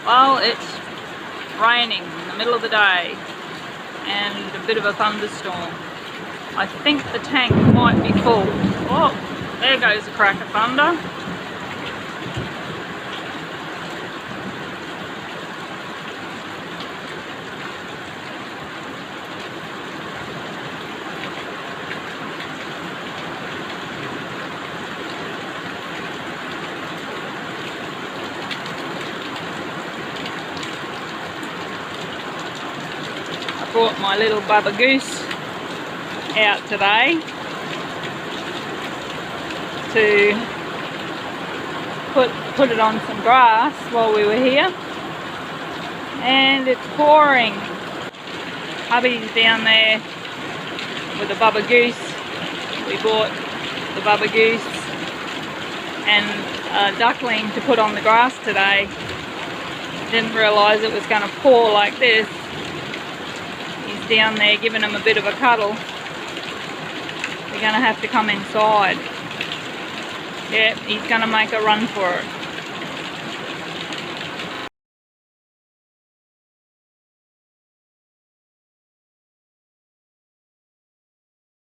Well, it's raining in the middle of the day and a bit of a thunderstorm. I think the tank might be full. Oh, there goes a crack of thunder. I brought my little bubba goose out today to put it on some grass while we were here, and it's pouring. Hubby's down there with a bubba goose. We bought the bubba goose and a duckling to put on the grass today. Didn't realise it was going to pour like this. He's down there giving him a bit of a cuddle. We're going to have to come inside. Yeah, he's going to make a run for it.